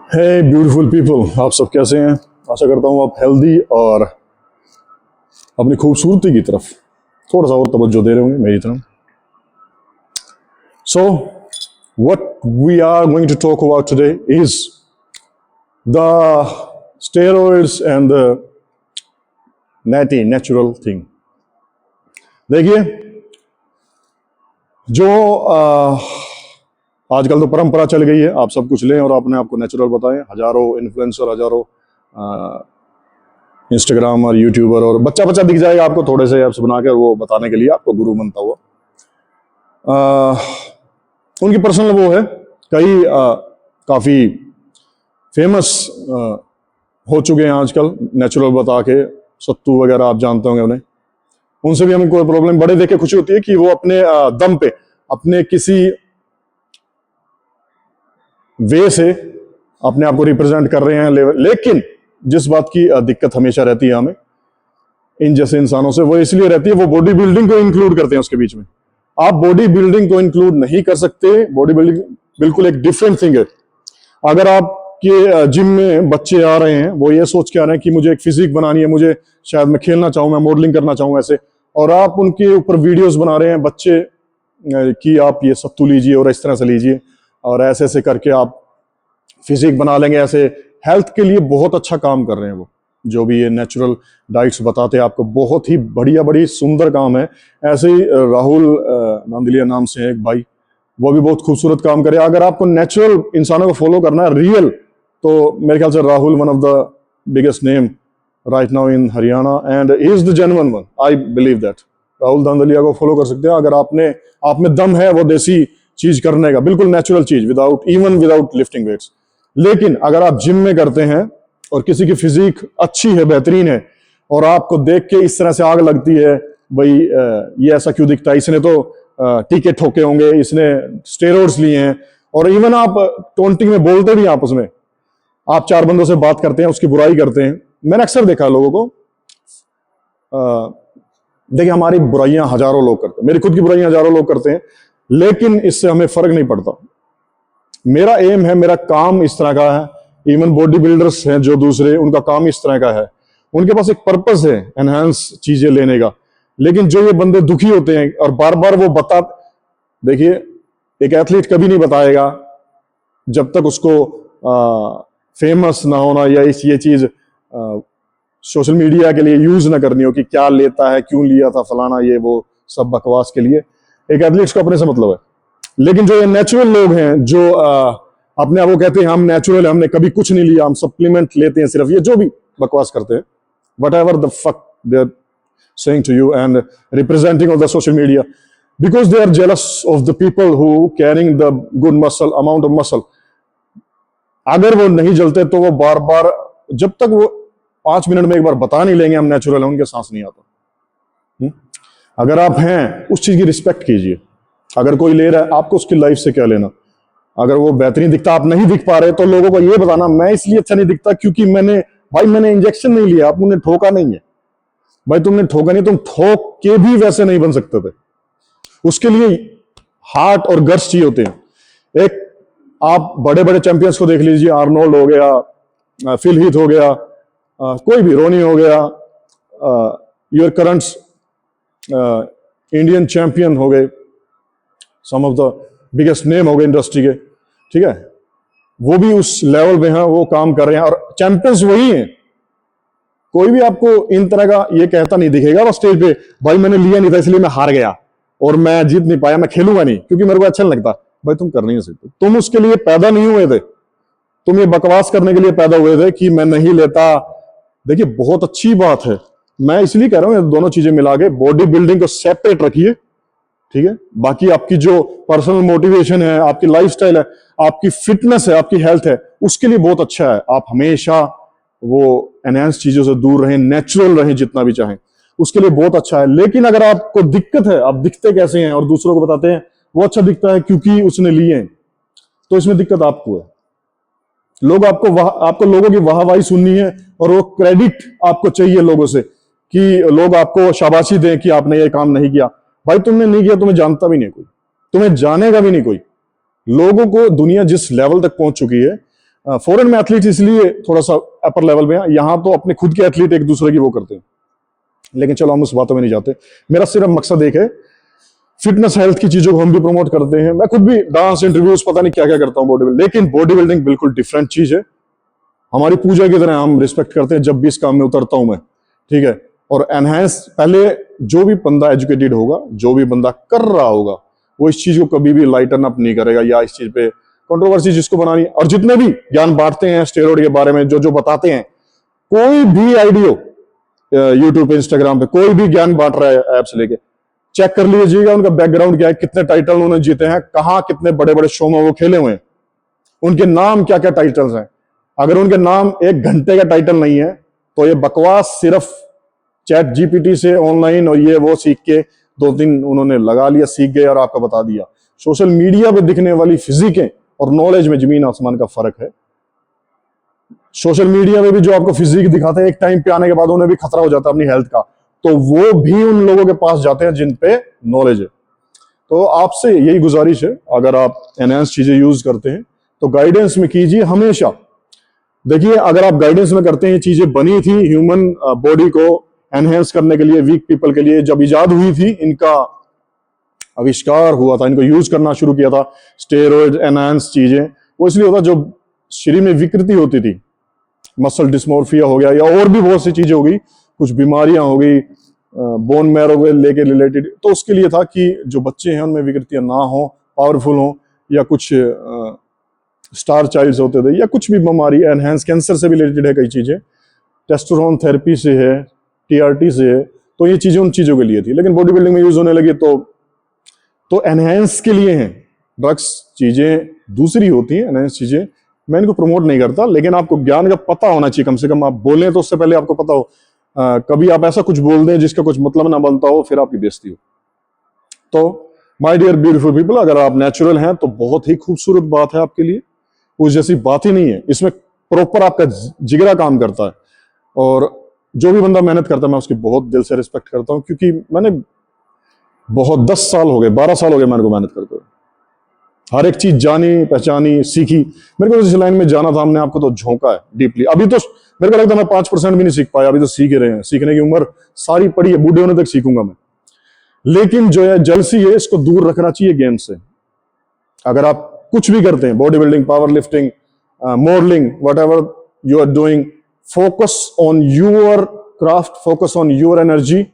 हे beautiful people, आप सब कैसे हैं? आशा करता हूँ आप हेल्दी और अपनी खूबसूरती की तरफ थोड़ा सा और तवज्जो दे रहे होंगे मेरी तरफ। So what we are going to talk about today is the steroids and the natural thing. देखिए, जो आजकल तो परंपरा चल गई है, आप सब कुछ लें और अपने आप को नेचुरल बताएं। हजारों इन्फ्लुएंसर, हजारों इंस्टाग्राम और यूट्यूबर, और बच्चा बच्चा दिख जाएगा आपको थोड़े से ऐप्स बनाकर वो बताने के लिए आपको गुरु बनता हुआ। उनकी पर्सनल वो है, कई काफी फेमस हो चुके हैं आजकल नेचुरल बता के। सत्तू वगैरह आप जानते होंगे उन्हें, उनसे भी हमें कोई प्रॉब्लम, बड़े देख के खुशी होती है कि वो अपने दम पे अपने किसी वे से अपने आप को रिप्रेजेंट कर रहे हैं। लेकिन जिस बात की दिक्कत हमेशा रहती है हमें इन जैसे इंसानों से, वो इसलिए रहती है वो बॉडी बिल्डिंग को इंक्लूड करते हैं उसके बीच में। आप बॉडी बिल्डिंग को इंक्लूड नहीं कर सकते। बॉडी बिल्डिंग बिल्कुल एक डिफरेंट थिंग है। अगर आपके जिम में बच्चे आ रहे हैं, वो ये सोच के आ रहे हैं कि मुझे एक फिजिक बनानी है, मुझे शायद मैं खेलना चाहूँ, मैं मॉडलिंग करना चाहूँ ऐसे, और आप उनके ऊपर वीडियोस बना रहे हैं बच्चे कि आप ये सत्तू लीजिए और इस तरह से लीजिए और ऐसे ऐसे करके आप फिजिक बना लेंगे। ऐसे हेल्थ के लिए बहुत अच्छा काम कर रहे हैं वो, जो भी ये नेचुरल डाइट्स बताते हैं आपको, बहुत ही बढ़िया बड़ी सुंदर काम है। ऐसे ही राहुल नांदलिया नाम से है एक भाई, वो भी बहुत खूबसूरत काम करे। अगर आपको नेचुरल इंसानों को फॉलो करना है रियल, तो मेरे ख्याल से Rahul one of the biggest name right now in Haryana and he is the genuine one. I believe that Rahul Nandaliya को फॉलो कर सकते हैं अगर आप में दम है वो देसी चीज करने का, बिल्कुल नेचुरल चीज, विदाउट लिफ्टिंग वेट्स। लेकिन अगर आप जिम में करते हैं और किसी की फिजिक अच्छी है, बेहतरीन है, और आपको देख के इस तरह से आग लगती है, भाई ये ऐसा क्यों दिखता है, इसने तो टीके ठोके होंगे, इसने स्टेरॉइड्स लिए हैं, और इवन आप टोंटिंग में बोलते भी आपस में, आप चार बंदों से बात करते हैं, उसकी बुराई करते हैं। मैंने अक्सर देखा लोगों को, देखिए हमारी बुराइयां हजारों लोग करते हैं, मेरी खुद की बुराइयां हजारों लोग करते हैं, लेकिन इससे हमें फर्क नहीं पड़ता। मेरा एम है, मेरा काम इस तरह का है। इवन बॉडी बिल्डर्स हैं जो दूसरे, उनका काम इस तरह का है, उनके पास एक पर्पस है एनहांस चीजें लेने का। लेकिन जो ये बंदे दुखी होते हैं और बार बार वो देखिए, एक एथलीट कभी नहीं बताएगा जब तक उसको फेमस ना होना या ये चीज सोशल मीडिया के लिए यूज ना करनी हो कि क्या लेता है, क्यों लिया था, फलाना ये वो सब बकवास के लिए। एक एथलीट को अपने से मतलब है। लेकिन जो ये नेचुरल लोग हैं, जो अपने आप को कहते हैं हम नेचुरल है, हमने कभी कुछ नहीं लिया, हम सप्लीमेंट लेते हैं सिर्फ, ये जो भी बकवास करते हैं, whatever the fuck they're saying to you and representing on the social media, because they are jealous of the people who carrying the good amount of muscle. अगर वो नहीं जलते तो वो बार बार, जब तक वो 5 मिनट में एक बार बता नहीं लेंगे हम नेचुरल है, उनके सांस नहीं आता। अगर आप हैं, उस चीज की रिस्पेक्ट कीजिए। अगर कोई ले रहा है, आपको उसकी लाइफ से क्या लेना। अगर वो बेहतरीन दिखता, आप नहीं दिख पा रहे, तो लोगों को ये बताना मैं इसलिए अच्छा नहीं दिखता क्योंकि मैंने इंजेक्शन नहीं लिया, आप तुमने ठोका नहीं है। भाई तुमने ठोका नहीं, तुम ठोक के भी वैसे नहीं बन सकते थे। उसके लिए हार्ट और गट्स चाहिए होते हैं। एक आप बड़े बड़े चैंपियंस को देख लीजिए, आर्नोल्ड हो गया, फिल हीथ हो गया, कोई भी, रोनी हो गया, योर करंट्स इंडियन चैंपियन हो गए, सम ऑफ द बिगेस्ट नेम हो गए इंडस्ट्री के, ठीक है, वो भी उस लेवल पे हैं, वो काम कर रहे हैं और चैंपियंस वही हैं। कोई भी आपको इन तरह का ये कहता नहीं दिखेगा वो स्टेज पे, भाई मैंने लिया नहीं था इसलिए मैं हार गया और मैं जीत नहीं पाया, मैं खेलूंगा नहीं क्योंकि मेरे को अच्छा नहीं लगता। भाई तुम कर नहीं सकते, तुम उसके लिए पैदा नहीं हुए थे, तुम ये बकवास करने के लिए पैदा हुए थे कि मैं नहीं लेता। देखिए बहुत अच्छी बात है, मैं इसलिए कह रहा हूं दोनों चीजें मिला के, बॉडी बिल्डिंग को सेपरेट रखिए, ठीक है, बाकी आपकी जो पर्सनल मोटिवेशन है, आपकी लाइफस्टाइल है, आपकी फिटनेस है, आपकी हेल्थ है, उसके लिए बहुत अच्छा है। आप हमेशा वो एनहांस चीजों से दूर रहें, नेचुरल रहें जितना भी चाहें, उसके लिए बहुत अच्छा है। लेकिन अगर आपको दिक्कत है, आप दिखते कैसे हैं और दूसरों को बताते हैं वो अच्छा दिखता है क्योंकि उसने लिए हैं, तो इसमें दिक्कत आपको है। आपको लोगों की वाहवाही सुननी है और वो क्रेडिट आपको चाहिए लोगों से, कि लोग आपको शाबाशी दें कि आपने ये काम नहीं किया। भाई तुमने नहीं किया, तुम्हें जानता भी नहीं कोई, तुम्हें जानेगा भी नहीं कोई। लोगों को दुनिया जिस लेवल तक पहुंच चुकी है, फॉरेन में एथलीट इसलिए थोड़ा सा अपर लेवल में है, यहाँ तो अपने खुद के एथलीट एक दूसरे की वो करते हैं। लेकिन चलो हम उस बातों में नहीं जाते। मेरा सिर्फ मकसद एक है, फिटनेस हेल्थ की चीजों को हम भी प्रमोट करते हैं। मैं खुद भी डांस इंटरव्यूज पता नहीं क्या क्या करता हूँ बॉडी बिल्डिंग, लेकिन बॉडी बिल्डिंग बिल्कुल डिफरेंट चीज है। हमारी पूजा की तरह हम रिस्पेक्ट करते हैं जब भी इस काम में उतरता हूं मैं, ठीक है। और एनहांस, पहले जो भी बंदा एजुकेटेड होगा, जो भी बंदा कर रहा होगा, वो इस चीज को कभी भी लाइटन अप नहीं करेगा या इस चीज पे कंट्रोवर्सी जिसको बनानी। और जितने भी ज्ञान बांटते हैं स्टेरॉइड के बारे में, जो जो बताते हैं, कोई भी आइडियो यूट्यूब पे, इंस्टाग्राम पे कोई भी ज्ञान बांट रहा है ऐप से लेके, चेक कर लीजिएगा उनका बैकग्राउंड क्या है, कितने टाइटल उन्होंने जीते हैं, कहाँ कितने बड़े बड़े शो में वो खेले हुए हैं, उनके नाम क्या क्या टाइटल्स हैं। अगर उनके नाम 1 घंटे का टाइटल नहीं है तो ये बकवास सिर्फ चैट जीपीटी से ऑनलाइन और ये वो सीख के 2-3 उन्होंने लगा लिया, सीख गए और आपको बता दिया। सोशल मीडिया पे दिखने वाली फिजिकें और नॉलेज में जमीन आसमान का फर्क है। सोशल मीडिया में भी जो आपको फिजिक दिखाते हैं, एक टाइम पे आने के बाद उन्हें भी खतरा हो जाता है अपनी हेल्थ का, तो वो भी उन लोगों के पास जाते हैं जिन पे नॉलेज है। तो आपसे यही गुजारिश है, अगर आप एनहांस चीजें यूज करते हैं तो गाइडेंस में कीजिए हमेशा। देखिए, अगर आप गाइडेंस में करते हैं, चीजें बनी थी ह्यूमन बॉडी को एनहेंस करने के लिए, वीक पीपल के लिए, जब इजाद हुई थी, इनका आविष्कार हुआ था, इनको यूज करना शुरू किया था, स्टेरॉइड एनहांस चीजें, वो इसलिए होता जो शरीर में विकृति होती थी, मसल डिस्मोर्फिया हो गया या और भी बहुत सी चीजें हो गई, कुछ बीमारियां हो गई बोन मैरो को लेके रिलेटेड, तो उसके लिए था कि जो बच्चे हैं उनमें विकृतियां ना हो, पावरफुल हो, या कुछ स्टार चाइल्ड्स होते थे, या कुछ भी बीमारी, एनहांस कैंसर से भी रिलेटेड है कई चीजें, टेस्टोस्टेरोन थेरेपी से है, टीआरटी से है, तो ये चीजें उन चीजों के लिए थी। लेकिन बॉडी बिल्डिंग में यूज होने लगी तो एनहांस के लिए हैं। ड्रग्स चीजें दूसरी होती हैं, एनहांस चीजें मैं इनको प्रमोट नहीं करता, लेकिन आपको ज्ञान का पता होना चाहिए। कम से कम आप बोलें तो उससे पहले आपको पता हो। कभी आप ऐसा कुछ बोल दें जिसका कुछ मतलब ना बनता हो, फिर आपकी बेइज्जती हो। तो माय डियर ब्यूटीफुल पीपल, अगर आप नेचुरल हैं तो बहुत ही खूबसूरत बात है आपके लिए, उस जैसी बात ही नहीं है। इसमें प्रॉपर आपका जिगरा काम करता है, और जो भी बंदा मेहनत करता है मैं उसकी बहुत दिल से रिस्पेक्ट करता हूं, क्योंकि मैंने बहुत 10 साल हो गए, 12 साल हो गए मेरे को मेहनत करते हुए, हर एक चीज जानी, पहचानी, सीखी। मेरे को इस लाइन में जाना था, हमने आपको तो झोंका है डीपली। अभी तो मेरे को लगता है मैं 5% भी नहीं सीख पाया, अभी तो सीख ही रहे हैं। सीखने की उम्र सारी पड़ी है, बूढ़े होने तक सीखूंगा मैं। लेकिन जो है जलसी है, इसको दूर रखना चाहिए गेम से। अगर आप कुछ भी करते हैं, body building, power lifting, modelling, whatever you are doing, focus on your craft, focus on your energy,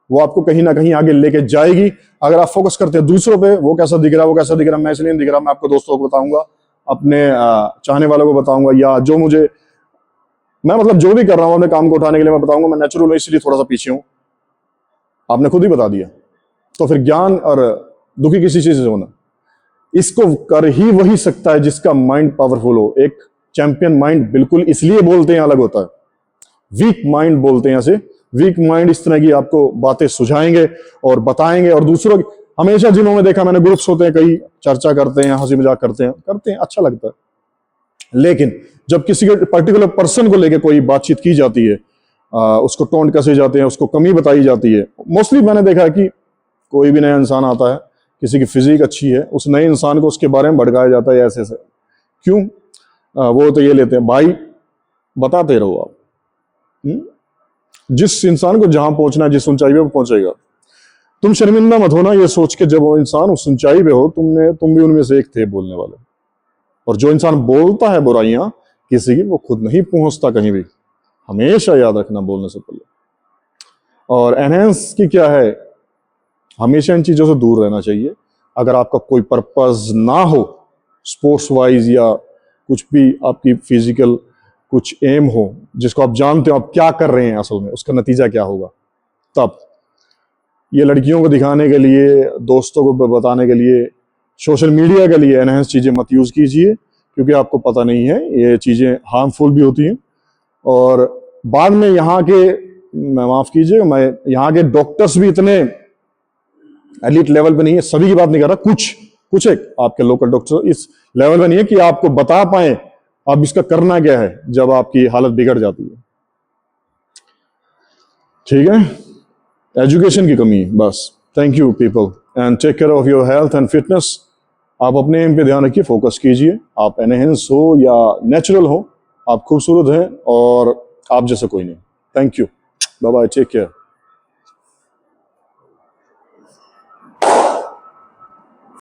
वो आपको कहीं ना कहीं आगे लेके जाएगी। अगर आप फोकस करते हैं दूसरों पे, वो कैसा दिख रहा है, वो कैसा दिख रहा है, मैं इसलिए नहीं दिख रहा, मैं आपको दोस्तों को बताऊंगा, अपने चाहने वालों को बताऊंगा, या जो मुझे, मैं मतलब जो भी कर रहा हूं अपने काम को उठाने के लिए मैं बताऊंगा मैं नेचुरल हूं, इसलिए थोड़ा सा पीछे हूं। आपने खुद ही बता दिया। तो फिर ज्ञान और दुखी किसी चीज से होना, इसको कर ही वही सकता है जिसका माइंड पावरफुल हो। एक चैंपियन माइंड बिल्कुल इसलिए बोलते हैं अलग होता है, वीक माइंड बोलते हैं ऐसे। वीक माइंड इस तरह की आपको बातें सुझाएंगे और बताएंगे, और दूसरों की, हमेशा जिनों में देखा मैंने, ग्रुप्स होते हैं, कई चर्चा करते हैं, हंसी मजाक करते हैं, अच्छा लगता है। लेकिन जब किसी के पर्टिकुलर पर्सन को लेकर कोई बातचीत की जाती है, उसको टोंट कसे जाते हैं, उसको कमी बताई जाती है। मोस्टली मैंने देखा है कि कोई भी नया इंसान आता है, किसी की फिजिक अच्छी है, उस नए इंसान को उसके बारे में भड़काया जाता है ऐसे ऐसे। क्यों? वो तो ये लेते हैं, भाई बताते रहो आप। जिस इंसान को जहां पहुंचना है, जिस ऊंचाई पे वो पहुंचेगा। तुम शर्मिंदा मत होना ये सोच के, जब वो इंसान उस ऊंचाई पे हो, तुम भी उनमें से एक थे बोलने वाले। और जो इंसान बोलता है बुराइयां किसी की, वो खुद नहीं पहुंचता कहीं भी, हमेशा याद रखना बोलने से पहले। और एनहेंस की क्या है, हमेशा इन चीजों से दूर रहना चाहिए। अगर आपका कोई पर्पस ना हो स्पोर्ट्स वाइज, या कुछ भी आपकी फिजिकल कुछ एम हो जिसको आप जानते हो आप क्या कर रहे हैं असल में, उसका नतीजा क्या होगा, तब ये लड़कियों को दिखाने के लिए, दोस्तों को बताने के लिए, सोशल मीडिया के लिए एनहेंस चीजें मत यूज कीजिए, क्योंकि आपको पता नहीं है ये चीजें हार्मफुल भी होती हैं। और बाद में यहाँ के, मैं माफ कीजिएगा, मैं यहाँ के डॉक्टर्स भी इतने एलिट लेवल पे नहीं है, सभी की बात नहीं कर रहा, कुछ एक आपके लोकल डॉक्टर इस लेवल पे नहीं है कि आपको बता पाए अब इसका करना क्या है जब आपकी हालत बिगड़ जाती है। ठीक है, एजुकेशन की कमी है बस। Thank you people, and take care of your health and fitness. आप अपने एम पे ध्यान रखिए, फोकस कीजिए। आप एनहेंस हो या नेचुरल हो, आप खूबसूरत हैं और आप जैसा कोई नहीं। Thank you, bye bye, take care.